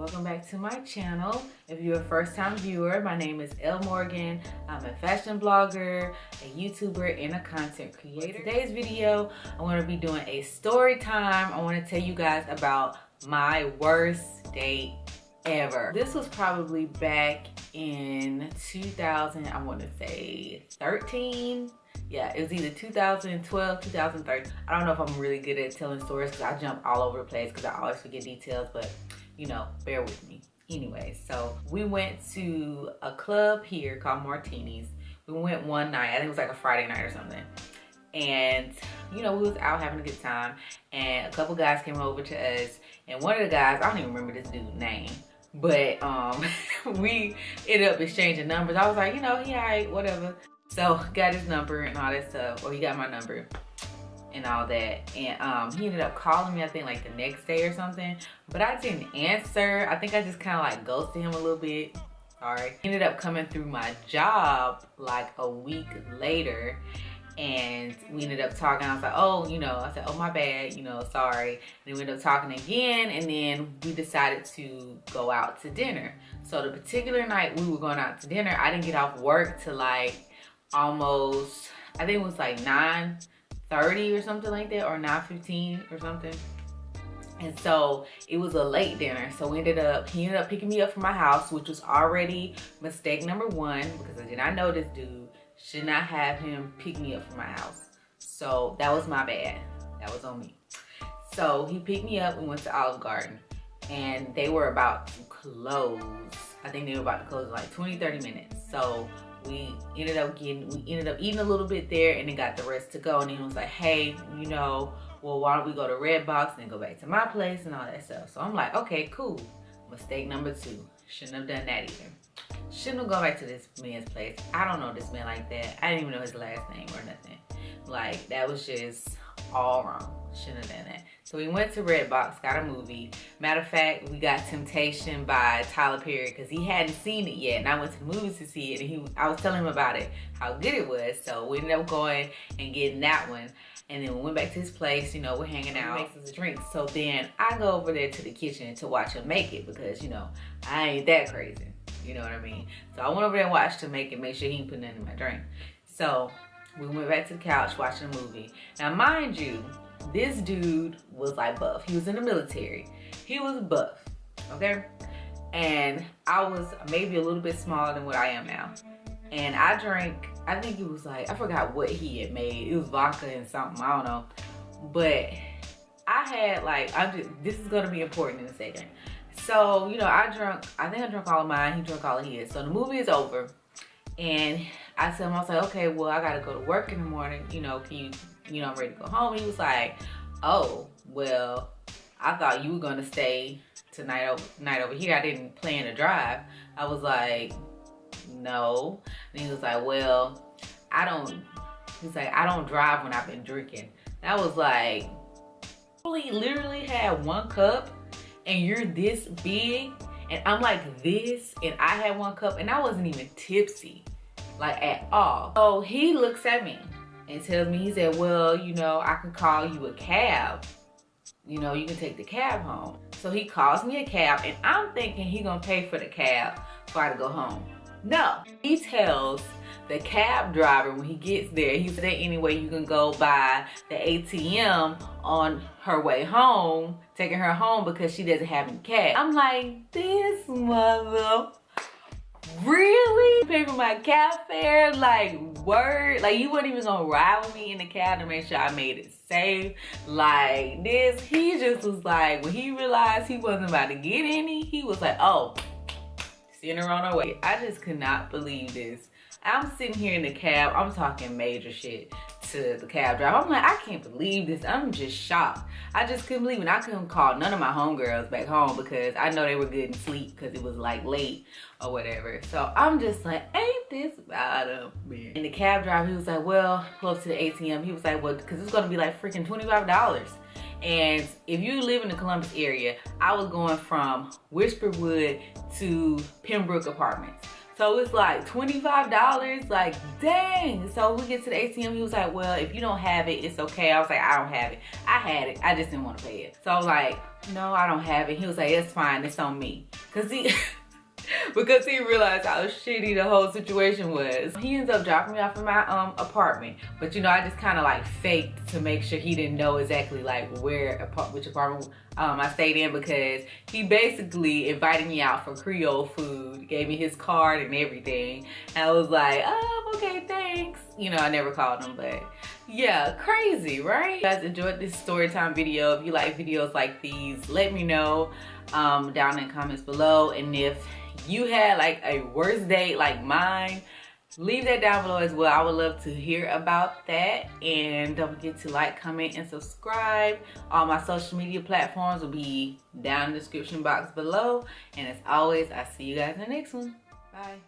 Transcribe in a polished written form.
Welcome back to my channel. If you're a first-time viewer, my name is Elle Morgan. I'm a fashion blogger, a YouTuber, and a content creator. In today's video, I want to be doing a story time. I want to tell you guys about my worst date ever. This was probably back in 2000, I want to say 13. Yeah, it was either 2012, 2013. I don't know if I'm really good at telling stories because I jump all over the place because I always forget details, but you know, bear with me. Anyway, so we went to a club here called Martini's. We went one night, I think it was like a Friday night or something. And you know, we was out having a good time and a couple guys came over to us, and one of the guys, I don't even remember this dude's name, but we ended up exchanging numbers. I was like, you know, he alright, whatever. So got his number and all that stuff, or he got my number and all that, and he ended up calling me I think like the next day or something, but I didn't answer. I think I just kind of like ghosted him a little bit. Sorry. He ended up coming through my job like a week later, and we ended up talking. I was like, oh, you know, I said, oh my bad, you know, sorry. And then we ended up talking again, and then we decided to go out to dinner. So the particular night we were going out to dinner, I didn't get off work till like almost, I think it was like 9:30 or something like that, or 9:15 or something. And so it was a late dinner, so he ended up picking me up from my house, which was already mistake number one, because I did not know this dude. Should not have him pick me up from my house. So that was my bad. That was on me. So he picked me up. We went to Olive Garden, and they were about to close. I think they were about to close in like 20-30 minutes. So we ended up eating a little bit there, and then got the rest to go. And then he was like, hey, you know, well, why don't we go to Redbox and then go back to my place and all that stuff. So I'm like, okay, cool. Mistake number two. Shouldn't have done that either. Shouldn't have gone back to this man's place. I don't know this man like that. I didn't even know his last name or nothing. Like, that was just all wrong. Shouldn't have done that. So we went to Redbox, got a movie. Matter of fact, we got Temptation by Tyler Perry because he hadn't seen it yet, and I went to the movies to see it, and I was telling him about it, how good it was. So we ended up going and getting that one. And then we went back to his place, you know, we're hanging out, he makes us a drink. So then I go over there to the kitchen to watch him make it because, you know, I ain't that crazy. You know what I mean? So I went over there and watched him make it, make sure he ain't put nothing in my drink. So we went back to the couch watching the movie. Now, mind you, this dude was like buff. He was in the military. He was buff, okay? And I was maybe a little bit smaller than what I am now. And I drank, I think it was like, I forgot what he had made. It was vodka and something, I don't know. But I had like, this is gonna be important in a second. So, you know, I think I drank all of mine, he drank all of his. So the movie is over, and I told him, I was like, okay, well, I gotta go to work in the morning, you know, can you know, I'm ready to go home. He was like, oh, well, I thought you were gonna stay tonight over here. I didn't plan to drive. I was like, no. And he was like, well, I don't drive when I've been drinking. And I was like, he literally had one cup and you're this big, and I'm like this, and I had one cup and I wasn't even tipsy, like at all. So he looks at me and tells me, he said, well, you know, I can call you a cab. You know, you can take the cab home. So he calls me a cab, and I'm thinking he gonna pay for the cab for I to go home. No, he tells the cab driver when he gets there, he said, anyway, you can go by the ATM on her way home, taking her home because she doesn't have any cash. I'm like, this mother, really? Pay for my cab fare? Like, word? Like, you weren't even gonna ride with me in the cab to make sure I made it safe? Like, this, he just was like, when he realized he wasn't about to get any, he was like, oh, send her on her way. I just could not believe this. I'm sitting here in the cab, I'm talking major shit to the cab driver. I'm like, I can't believe this. I'm just shocked. I just couldn't believe it. I couldn't call none of my homegirls back home because I know they were good in sleep because it was like late or whatever. So I'm just like, ain't this about a man? And the cab driver, he was like, well, close to the ATM. He was like, well, because it's gonna be like freaking $25. And if you live in the Columbus area, I was going from Whisperwood to Pembroke Apartments. So it's like $25, like dang. So we get to the ATM, he was like, well, if you don't have it, it's okay. I was like, I don't have it. I had it, I just didn't want to pay it. So I was like, no, I don't have it. He was like, it's fine, it's on me. Because he realized how shitty the whole situation was. He ends up dropping me off in my apartment. But you know, I just kind of like faked to make sure he didn't know exactly like which apartment I stayed in, because he basically invited me out for Creole food, gave me his card and everything. And I was like, oh, okay, thanks. You know, I never called him, but yeah, crazy, right? If you guys enjoyed this story time video, if you like videos like these, let me know down in the comments below. And if you had like a worst date like mine, leave that down below as well. I would love to hear about that. And don't forget to like, comment, and subscribe. All my social media platforms will be down in the description box below. And as always, I'll see you guys in the next one. Bye.